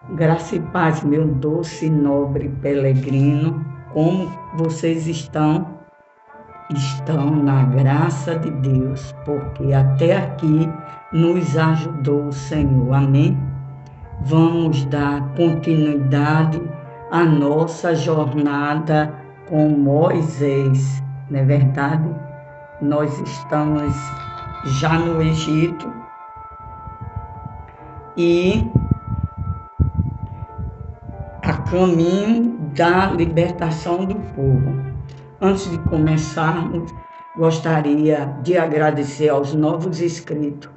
Graça e paz, meu doce e nobre peregrino, como vocês estão? Estão na graça de Deus, porque até aqui nos ajudou o Senhor, amém? Vamos dar continuidade à nossa jornada com Moisés, não é verdade? Nós estamos já no Egito e a caminho da libertação do povo. Antes de começarmos, gostaria de agradecer aos novos inscritos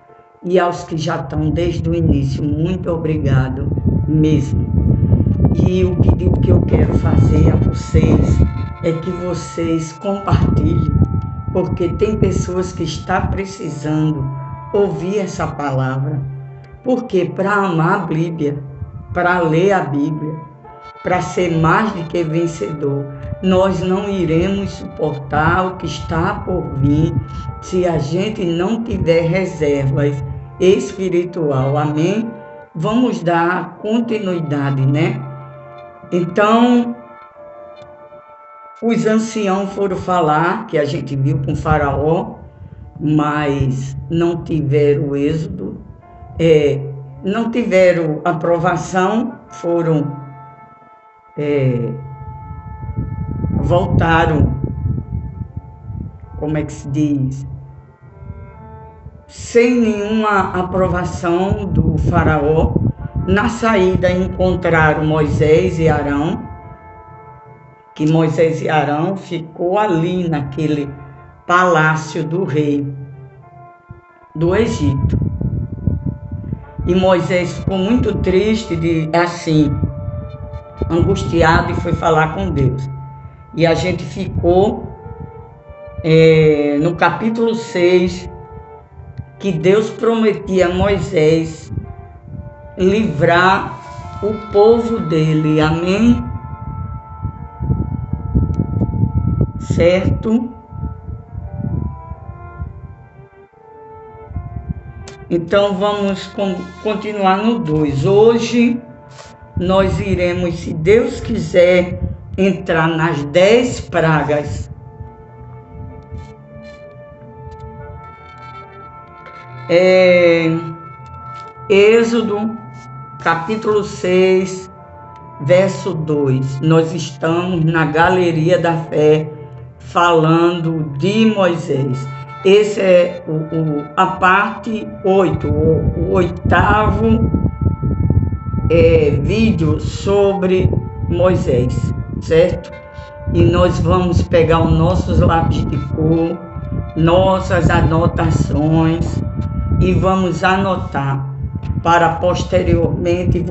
e aos que já estão desde o início. Muito obrigado mesmo. E o pedido que eu quero fazer a vocês é que vocês compartilhem, porque tem pessoas que estão precisando ouvir essa palavra. Porque para amar a Bíblia, para ler a Bíblia, para ser mais do que vencedor, nós não iremos suportar o que está por vir se a gente não tiver reservas espiritual, amém? Vamos dar continuidade, né? Então, os anciãos foram falar, que a gente viu com Faraó, mas não tiveram êxodo, não tiveram aprovação, voltaram, como é que se diz, sem nenhuma aprovação do faraó. Na saída encontraram Moisés e Arão, que Moisés e Arão ficou ali naquele palácio do rei do Egito. E Moisés ficou muito triste, angustiado, e foi falar com Deus. E a gente ficou no capítulo 6, que Deus prometia a Moisés livrar o povo dele, amém? Certo? Então vamos continuar no 2. Hoje nós iremos, se Deus quiser, entrar nas 10 pragas. Êxodo, capítulo 6, verso 2. Nós estamos na galeria da fé, falando de Moisés. Esse é a parte 8, o oitavo vídeo sobre Moisés, certo? E nós vamos pegar os nossos lápis de cor, nossas anotações, e vamos anotar para posteriormente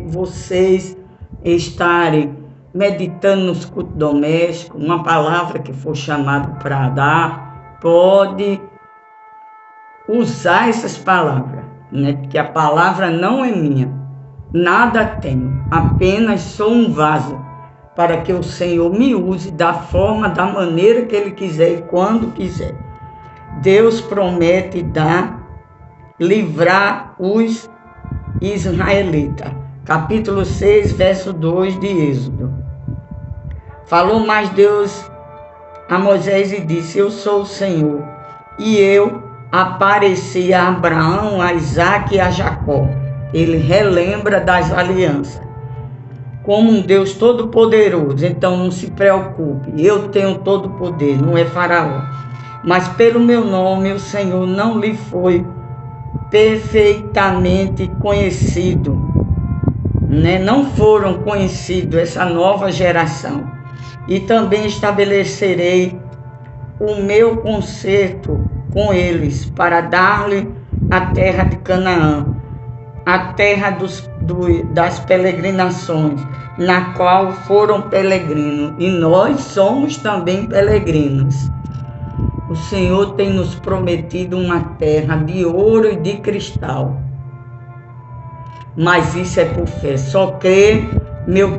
vocês estarem meditando nos cultos domésticos. Uma palavra que for chamado para dar, pode usar essas palavras, né? Porque a palavra não é minha, nada tenho, apenas sou um vaso para que o Senhor me use da forma, da maneira que Ele quiser e quando quiser. Deus promete livrar os israelitas. Capítulo 6, verso 2 de Êxodo. Falou mais Deus a Moisés e disse: eu sou o Senhor, e eu apareci a Abraão, a Isaque e a Jacó. Ele relembra das alianças como um Deus todo-poderoso. Então não se preocupe, eu tenho todo o poder, não é Faraó. Mas pelo meu nome o Senhor não lhe foi perfeitamente conhecido, né? Não foram conhecidos essa nova geração. E também estabelecerei o meu concerto com eles para dar-lhe a terra de Canaã, a terra das peregrinações, na qual foram peregrinos, e nós somos também peregrinos. O Senhor tem nos prometido uma terra de ouro e de cristal, mas isso é por fé. Só crê, meus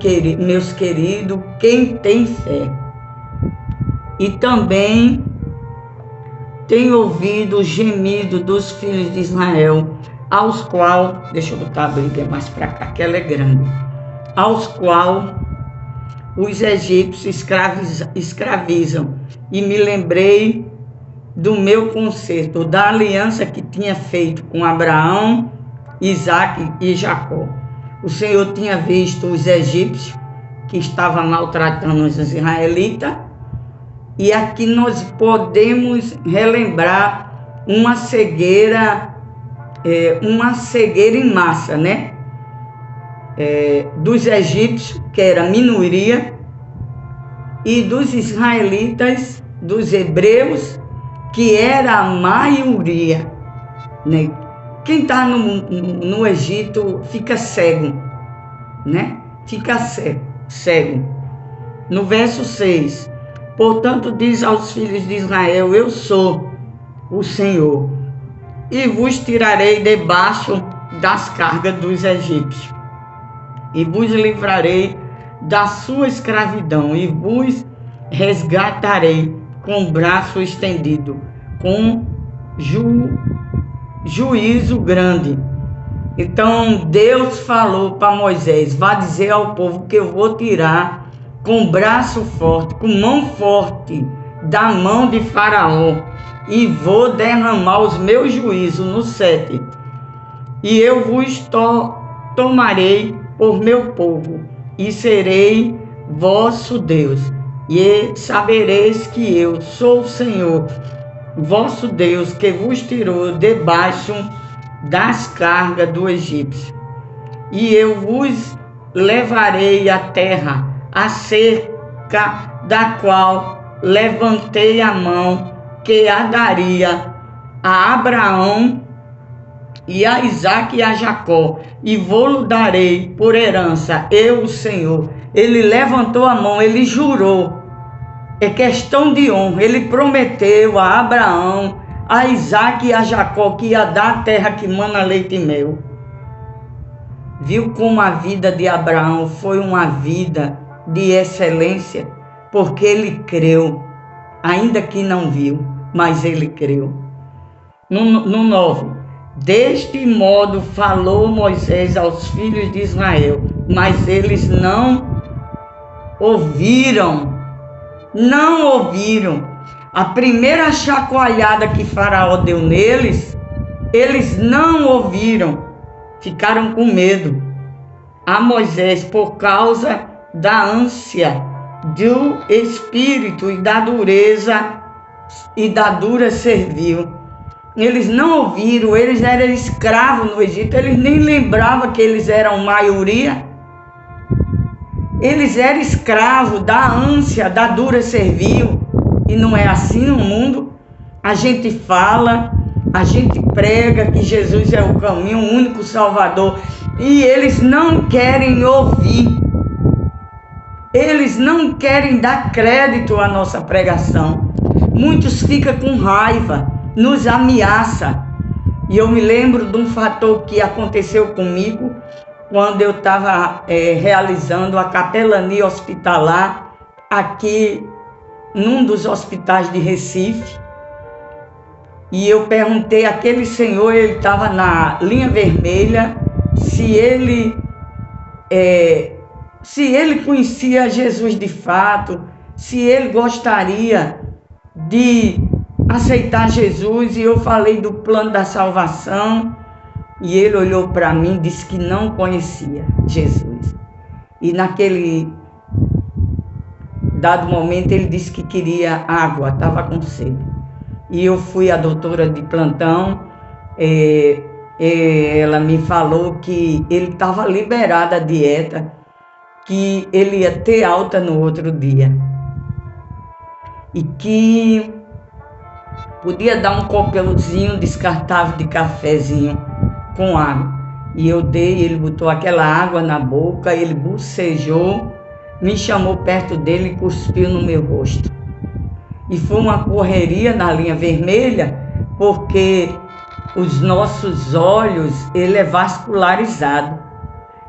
queridos, quem tem fé. E também tem ouvido o gemido dos filhos de Israel aos qual, deixa eu botar a Bíblia mais para cá, que ela é grande, aos qual os egípcios escravizam, e me lembrei do meu concerto, da aliança que tinha feito com Abraão, Isaque e Jacó. O Senhor tinha visto os egípcios que estavam maltratando os israelitas, e aqui nós podemos relembrar uma cegueira em massa, né? Dos egípcios, que era a minoria, e dos israelitas, dos hebreus, que era a maioria, né? Quem está no Egito fica cego, né? Fica cego. No verso 6, portanto diz aos filhos de Israel, eu sou o Senhor, e vos tirarei debaixo das cargas dos egípcios, e vos livrarei da sua escravidão, e vos resgatarei com braço estendido, com juízo grande. Então Deus falou para Moisés, vá dizer ao povo que eu vou tirar com braço forte, com mão forte da mão de Faraó, e vou derramar os meus juízos no 7, e eu vos tomarei por meu povo, e serei vosso Deus, e sabereis que eu sou o Senhor, vosso Deus, que vos tirou debaixo das cargas do egípcio. E eu vos levarei à terra, acerca da qual levantei a mão, que a daria a Abraão e a Isaque e a Jacó, e vou-lo darei por herança, eu, o Senhor. Ele levantou a mão, ele jurou, é questão de honra, ele prometeu a Abraão, a Isaque e a Jacó que ia dar a terra que mana leite e mel. Viu como a vida de Abraão foi uma vida de excelência, porque ele creu, ainda que não viu, mas ele creu. No 9, deste modo falou Moisés aos filhos de Israel, mas eles não ouviram. A primeira chacoalhada que Faraó deu neles, eles não ouviram, ficaram com medo. A Moisés, por causa da ânsia do espírito e da dureza e da dura servil. Eles não ouviram, eles eram escravos no Egito, eles nem lembravam que eles eram maioria. Eles eram escravos da ânsia, da dura servil. E não é assim no mundo. A gente fala, a gente prega que Jesus é o caminho, o único Salvador. E eles não querem ouvir. Eles não querem dar crédito à nossa pregação. Muitos ficam com raiva, nos ameaçam. E eu me lembro de um fator que aconteceu comigo quando eu estava realizando a capelania hospitalar aqui num dos hospitais de Recife. E eu perguntei àquele senhor, ele estava na linha vermelha, se ele conhecia Jesus de fato, se ele gostaria de aceitar Jesus. E eu falei do plano da salvação, e ele olhou para mim e disse que não conhecia Jesus. E naquele dado momento ele disse que queria água, estava com sede. E eu fui à doutora de plantão, ela me falou que ele estava liberado a dieta, que ele ia ter alta no outro dia, e que podia dar um copelzinho descartável de cafezinho com água. E eu dei, ele botou aquela água na boca, ele bocejou, me chamou perto dele e cuspiu no meu rosto. E foi uma correria na linha vermelha, porque os nossos olhos, ele é vascularizado.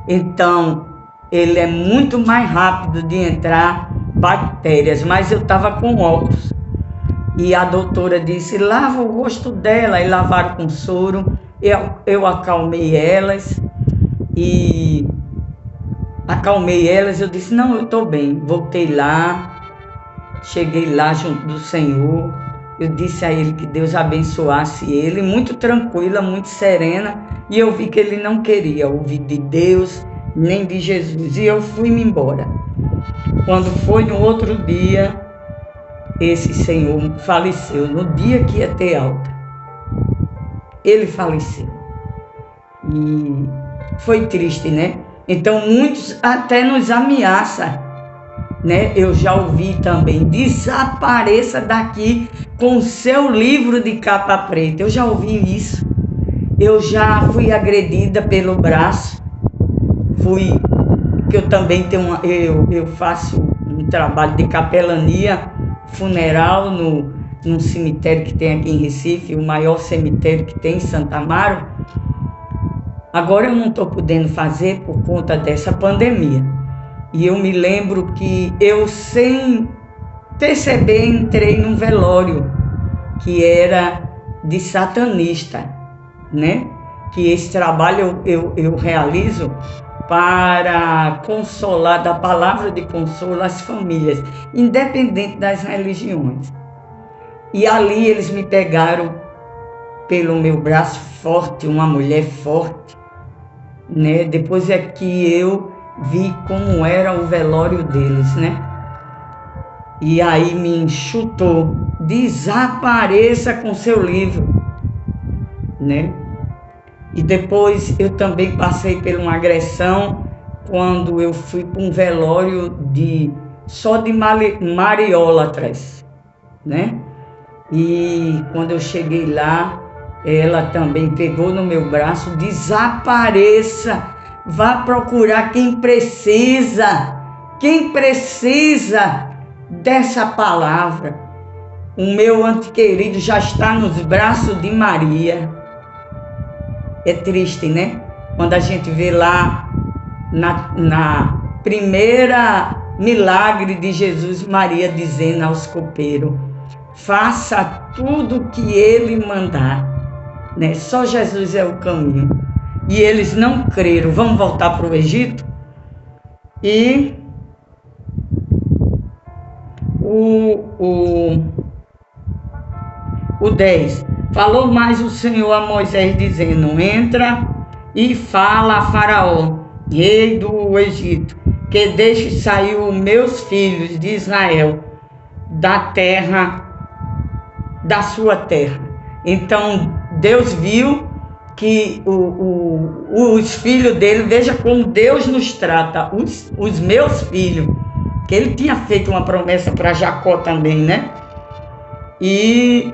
Então, ele é muito mais rápido de entrar bactérias. Mas eu estava com óculos. E a doutora disse, lava o rosto dela. E lavaram com soro. eu acalmei elas e eu disse, não, eu estou bem. Voltei lá, cheguei lá junto do Senhor, eu disse a ele que Deus abençoasse ele, muito tranquila, muito serena, e eu vi que ele não queria ouvir de Deus, nem de Jesus, e eu fui-me embora. Quando foi no outro dia, esse senhor faleceu, no dia que ia ter alta. Ele faleceu. E foi triste, né? Então muitos até nos ameaçam, né? Eu já ouvi também, desapareça daqui com o seu livro de capa preta. Eu já ouvi isso. Eu já fui agredida pelo braço. Que eu também tenho eu faço um trabalho de capelania funeral num cemitério que tem aqui em Recife, o maior cemitério que tem em Santa Amaro. Agora eu não estou podendo fazer por conta dessa pandemia. E eu me lembro que eu, sem perceber, entrei num velório que era de satanista, né? Que esse trabalho eu realizo para consolar, da palavra de consolo às famílias, independente das religiões. E ali eles me pegaram pelo meu braço forte, uma mulher forte, né? Depois é que eu vi como era o velório deles, né? E aí me enxutou, desapareça com seu livro, né? E depois eu também passei por uma agressão quando eu fui para um velório só de mariólatras, né? E quando eu cheguei lá, ela também pegou no meu braço, desapareça, vá procurar quem precisa dessa palavra. O meu antequerido já está nos braços de Maria. É triste, né? Quando a gente vê lá na primeira milagre de Jesus, Maria dizendo aos copeiros, faça tudo o que ele mandar, né? Só Jesus é o caminho. E eles não creram. Vamos voltar para o Egito? E o 10. Falou mais o Senhor a Moisés, dizendo, entra e fala a Faraó, rei do Egito, que deixe sair os meus filhos de Israel da terra, da sua terra. Então Deus viu que os filhos dele, veja como Deus nos trata, os meus filhos, que ele tinha feito uma promessa para Jacó também, né? E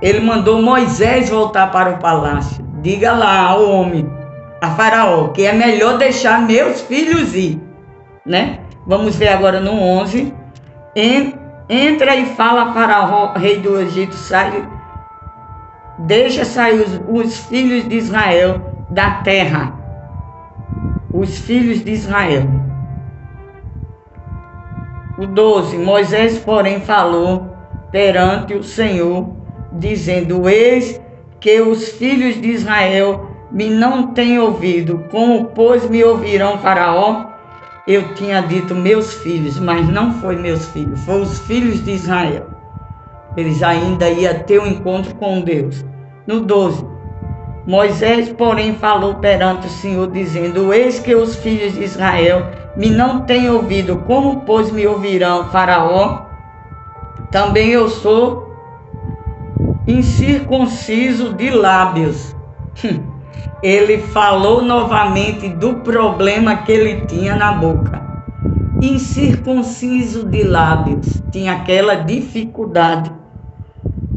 ele mandou Moisés voltar para o palácio. Diga lá ao homem, a Faraó, que é melhor deixar meus filhos ir, né? Vamos ver agora no 11. Entra e fala a Faraó, rei do Egito, deixa sair os filhos de Israel da terra. Os filhos de Israel. O 12. Moisés, porém, falou perante o Senhor, dizendo, eis que os filhos de Israel me não têm ouvido, como pois me ouvirão Faraó? Eu tinha dito meus filhos, mas não foi meus filhos, foi os filhos de Israel. Eles ainda iam ter um encontro com Deus. No 12. Moisés, porém, falou perante o Senhor, dizendo, eis que os filhos de Israel me não têm ouvido, como pois me ouvirão Faraó? Também eu sou incircunciso de lábios. Ele falou novamente do problema que ele tinha na boca. Incircunciso de lábios, tinha aquela dificuldade.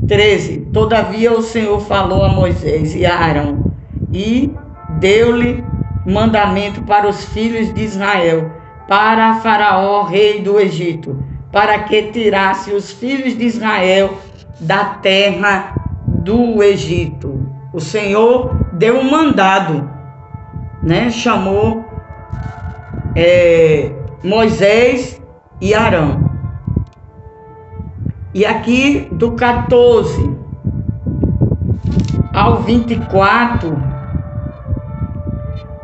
13. Todavia o Senhor falou a Moisés e a Arão, e deu-lhe mandamento para os filhos de Israel, para Faraó, rei do Egito, para que tirasse os filhos de Israel da terra do Egito. O Senhor deu um mandado, né? Chamou Moisés e Arão. E aqui do 14, ao 24,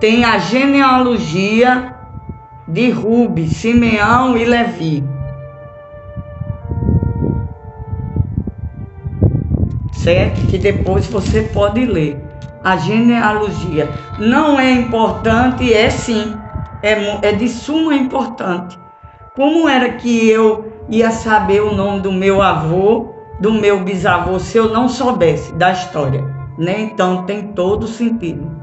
tem a genealogia de Ruben, Simeão e Levi. Certo? Que depois você pode ler. A genealogia não é importante, é sim, é de suma importância. Como era que eu ia saber o nome do meu avô, do meu bisavô, se eu não soubesse da história, né? Então tem todo sentido.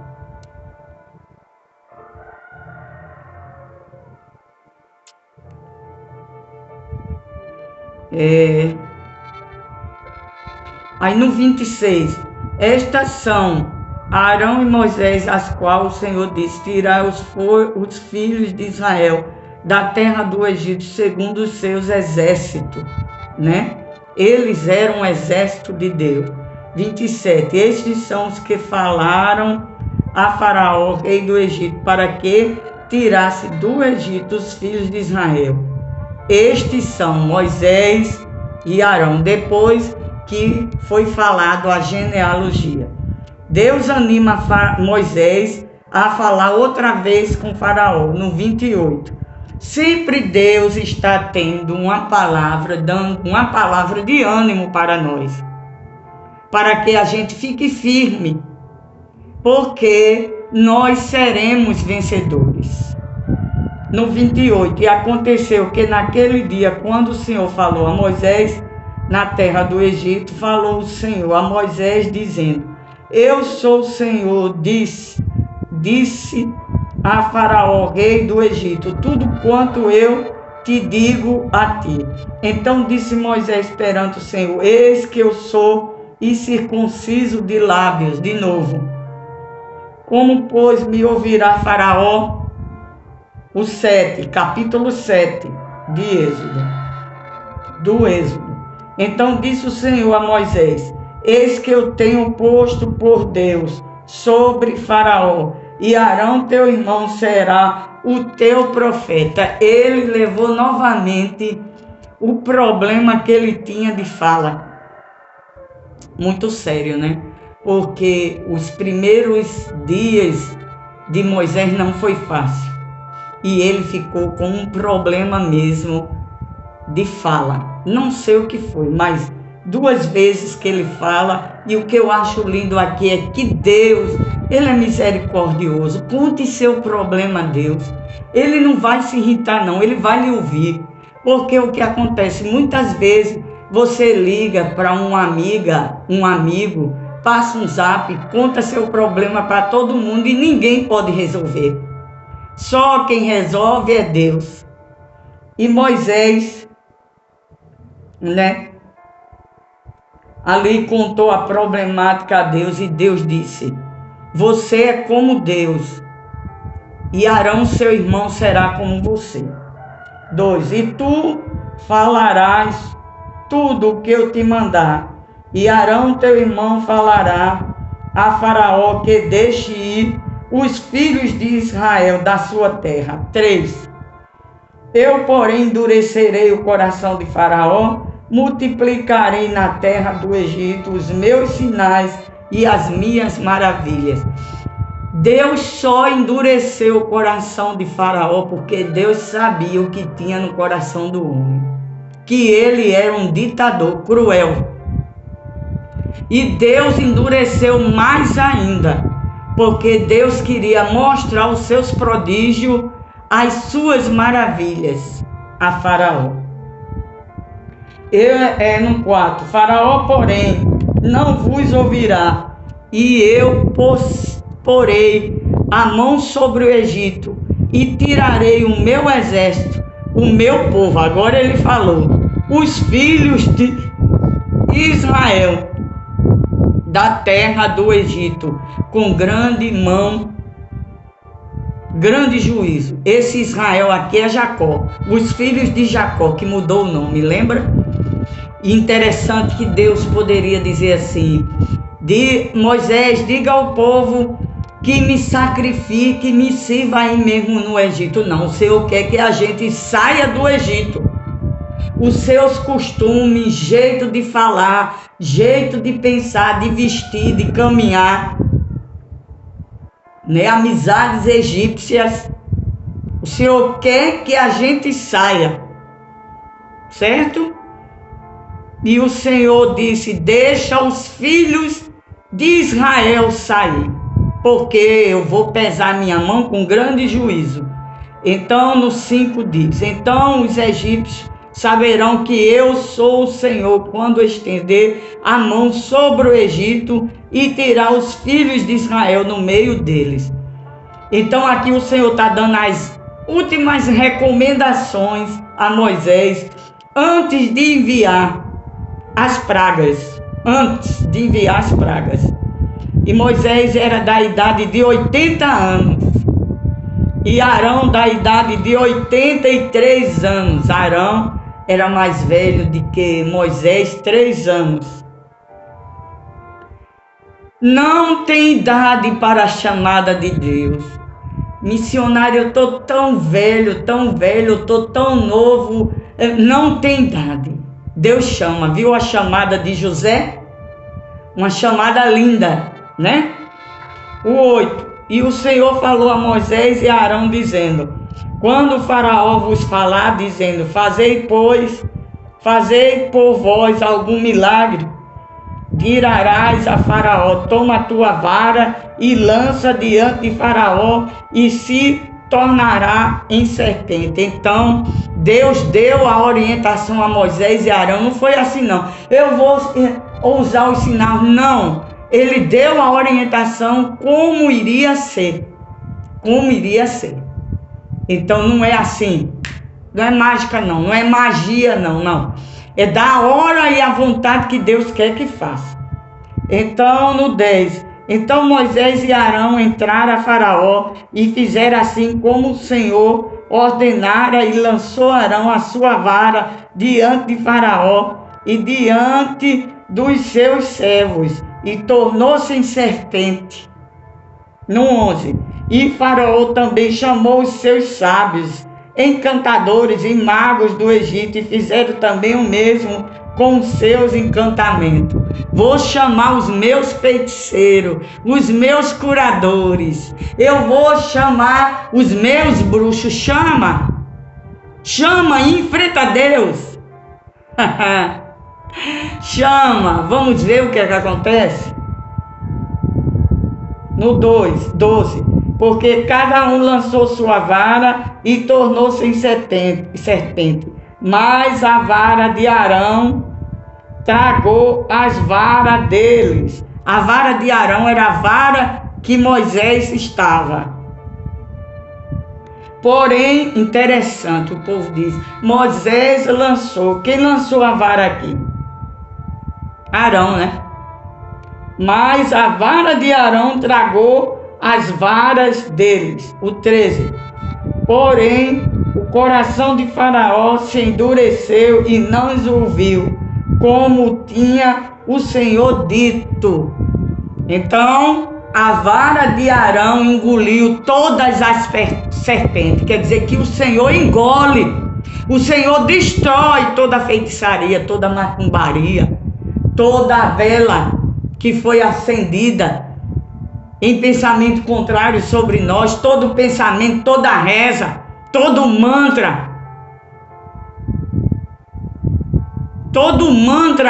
Aí no 26, estas são Arão e Moisés, as quais o Senhor disse: tirai os filhos de Israel da terra do Egito segundo os seus exércitos, né? Eles eram um exército de Deus. 27, estes são os que falaram a Faraó, rei do Egito, para que tirasse do Egito os filhos de Israel. Estes são Moisés e Arão. Depois que foi falado a genealogia, Deus anima Moisés a falar outra vez com Faraó, no 28. Sempre Deus está tendo uma palavra, dando uma palavra de ânimo para nós, para que a gente fique firme, porque nós seremos vencedores. No 28, e aconteceu que naquele dia, quando o Senhor falou a Moisés na terra do Egito, falou o Senhor a Moisés dizendo: eu sou o Senhor, disse a Faraó, rei do Egito, tudo quanto eu te digo a ti. Então disse Moisés perante o Senhor: eis que eu sou incircunciso de lábios, de novo. Como, pois, me ouvirá Faraó? O 7, capítulo 7 de Êxodo, do Êxodo. Então disse o Senhor a Moisés: eis que eu tenho posto por Deus sobre Faraó, e Arão teu irmão será o teu profeta. Ele levou novamente o problema que ele tinha de fala. Muito sério, né? Porque os primeiros dias de Moisés não foi fácil. E ele ficou com um problema mesmo de fala. Não sei o que foi, mas 2 vezes que ele fala. E o que eu acho lindo aqui é que Deus, Ele é misericordioso. Conte seu problema a Deus. Ele não vai se irritar não, Ele vai lhe ouvir. Porque o que acontece, muitas vezes você liga para uma amiga, um amigo, passa um zap, conta seu problema para todo mundo e ninguém pode resolver. Só quem resolve é Deus. E Moisés, né, ali contou a problemática a Deus, e Deus disse: você é como Deus, e Arão seu irmão será como você. 2, e tu falarás tudo o que eu te mandar, e Arão teu irmão falará a Faraó que deixe ir os filhos de Israel da sua terra. 3, eu, porém, endurecerei o coração de Faraó, multiplicarei na terra do Egito os meus sinais e as minhas maravilhas. Deus só endureceu o coração de Faraó porque Deus sabia o que tinha no coração do homem, que ele era um ditador cruel. E Deus endureceu mais ainda, porque Deus queria mostrar os seus prodígios, as suas maravilhas a Faraó. No 4, Faraó, porém, não vos ouvirá, e eu porei a mão sobre o Egito, e tirarei o meu exército, o meu povo. Agora ele falou, os filhos de Israel, da terra do Egito, com grande mão, grande juízo. Esse Israel aqui é Jacó, os filhos de Jacó, que mudou o nome, lembra? E interessante que Deus poderia dizer assim: de Moisés, diga ao povo que me sacrifique, me sirva aí mesmo no Egito. Não, o Senhor quer que a gente saia do Egito. Os seus costumes, jeito de falar, jeito de pensar, de vestir, de caminhar, né? Amizades egípcias. O Senhor quer que a gente saia, certo? E o Senhor disse: deixa os filhos de Israel sair, porque eu vou pesar minha mão com grande juízo. Então no 5 diz: então os egípcios saberão que eu sou o Senhor quando estender a mão sobre o Egito e tirar os filhos de Israel no meio deles. Então aqui o Senhor está dando as últimas recomendações a Moisés antes de enviar as pragas. Antes de enviar as pragas. E Moisés era da idade de 80 anos. E Arão da idade de 83 anos. Arão era mais velho do que Moisés, 3 anos. Não tem idade para a chamada de Deus. Missionário, eu estou tão velho, eu estou tão novo. Não tem idade. Deus chama. Viu a chamada de José? Uma chamada linda, né? O 8. E o Senhor falou a Moisés e a Arão, dizendo: quando o Faraó vos falar, dizendo: fazei por vós algum milagre, dirás a Faraó: toma a tua vara e lança diante de Faraó, e se tornará em serpente. Então Deus deu a orientação a Moisés e Arão. Não foi assim não: eu vou usar os sinais. Não. Ele deu a orientação como iria ser. Como iria ser. Então não é assim. Não é mágica não. Não é magia não. É da hora e a vontade que Deus quer que faça. Então no 10. Então Moisés e Arão entraram a Faraó e fizeram assim como o Senhor ordenara, e lançou Arão a sua vara diante de Faraó e diante dos seus servos, e tornou-se em serpente. No 11. E Faraó também chamou os seus sábios, encantadores e magos do Egito, e fizeram também o mesmo com os seus encantamentos. Vou chamar os meus feiticeiros, os meus curadores. Eu vou chamar os meus bruxos. Chama e enfrenta Deus. Chama. Vamos ver o que é que acontece. No 12. Porque cada um lançou sua vara e tornou-se em serpente. Mas a vara de Arão tragou as varas deles. A vara de Arão era a vara que Moisés estava. Porém, interessante, o povo diz: Moisés lançou. Quem lançou a vara aqui? Arão, né? Mas a vara de Arão tragou as varas deles. O 13. Porém, o coração de Faraó se endureceu e não os ouviu, como tinha o Senhor dito. Então, a vara de Arão engoliu todas as serpentes. Quer dizer que o Senhor engole. O Senhor destrói toda a feitiçaria, toda a macumbaria, toda a vela que foi acendida em pensamento contrário sobre nós, todo pensamento, toda reza, todo mantra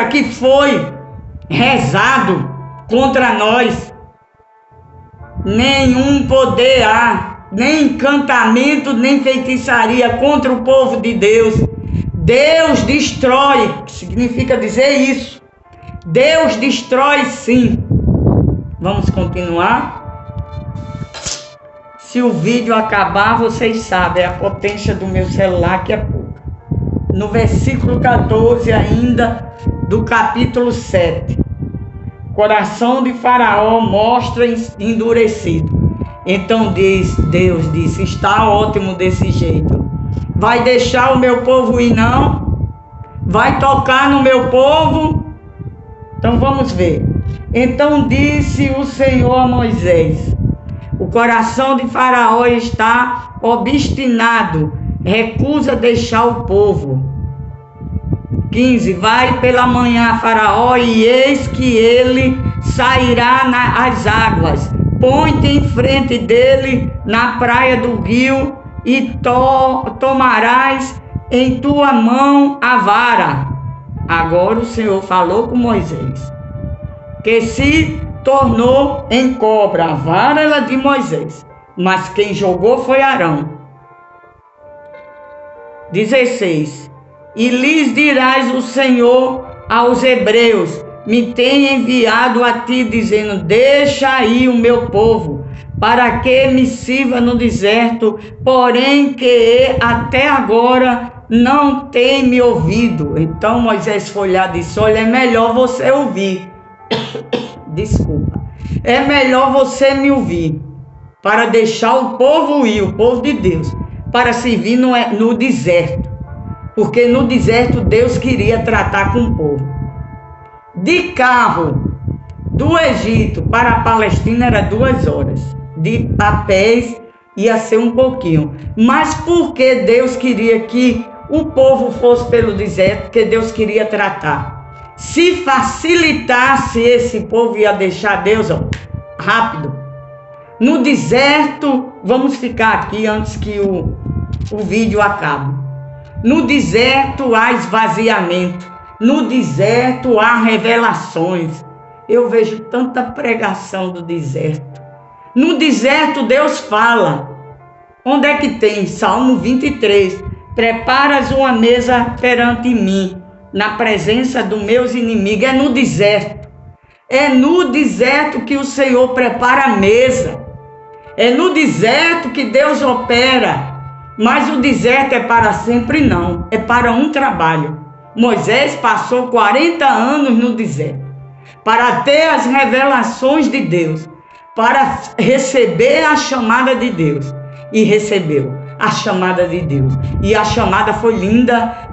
que foi rezado contra nós. Nenhum poder há, nem encantamento, nem feitiçaria contra o povo de Deus. Deus destrói, significa dizer isso. Deus destrói sim. Vamos continuar? Se o vídeo acabar, vocês sabem, é a potência do meu celular que é pouca. No versículo 14 ainda, do capítulo 7. Coração de Faraó mostra endurecido. Então Deus disse: está ótimo desse jeito. Vai deixar o meu povo ir não? Vai tocar no meu povo? Então vamos ver. Então disse o Senhor a Moisés: o coração de Faraó está obstinado, recusa deixar o povo. 15. Vai pela manhã a Faraó, e eis que ele sairá às águas. Põe-te em frente dele na praia do rio, e tomarás em tua mão a vara. Agora o Senhor falou com Moisés, que se tornou em cobra. A vara era de Moisés, mas quem jogou foi Arão. 16. E lhes dirás: o Senhor aos hebreus me tem enviado a ti, dizendo: deixa aí o meu povo, para que me sirva no deserto, porém que até agora não tem me ouvido. Então Moisés foi lá e disse: olha, é melhor você ouvir. Desculpa. É melhor você me ouvir, para deixar o povo ir, o povo de Deus, para servir no deserto. Porque no deserto Deus queria tratar com o povo. De carro do Egito para a Palestina era 2 horas. A pés ia ser um pouquinho. Mas porque Deus queria que o povo fosse pelo deserto? Porque Deus queria tratar. Se facilitasse, esse povo ia deixar Deus, rápido. No deserto, vamos ficar aqui antes que o vídeo acabe. No deserto há esvaziamento. No deserto há revelações. Eu vejo tanta pregação do deserto. No deserto Deus fala. Onde é que tem? Salmo 23. Preparas uma mesa perante mim, na presença dos meus inimigos. É no deserto. É no deserto que o Senhor prepara a mesa. É no deserto que Deus opera. Mas o deserto é para sempre? Não. É para um trabalho. Moisés passou 40 anos no deserto para ter as revelações de Deus, para receber a chamada de Deus. E recebeu a chamada de Deus. E a chamada foi linda.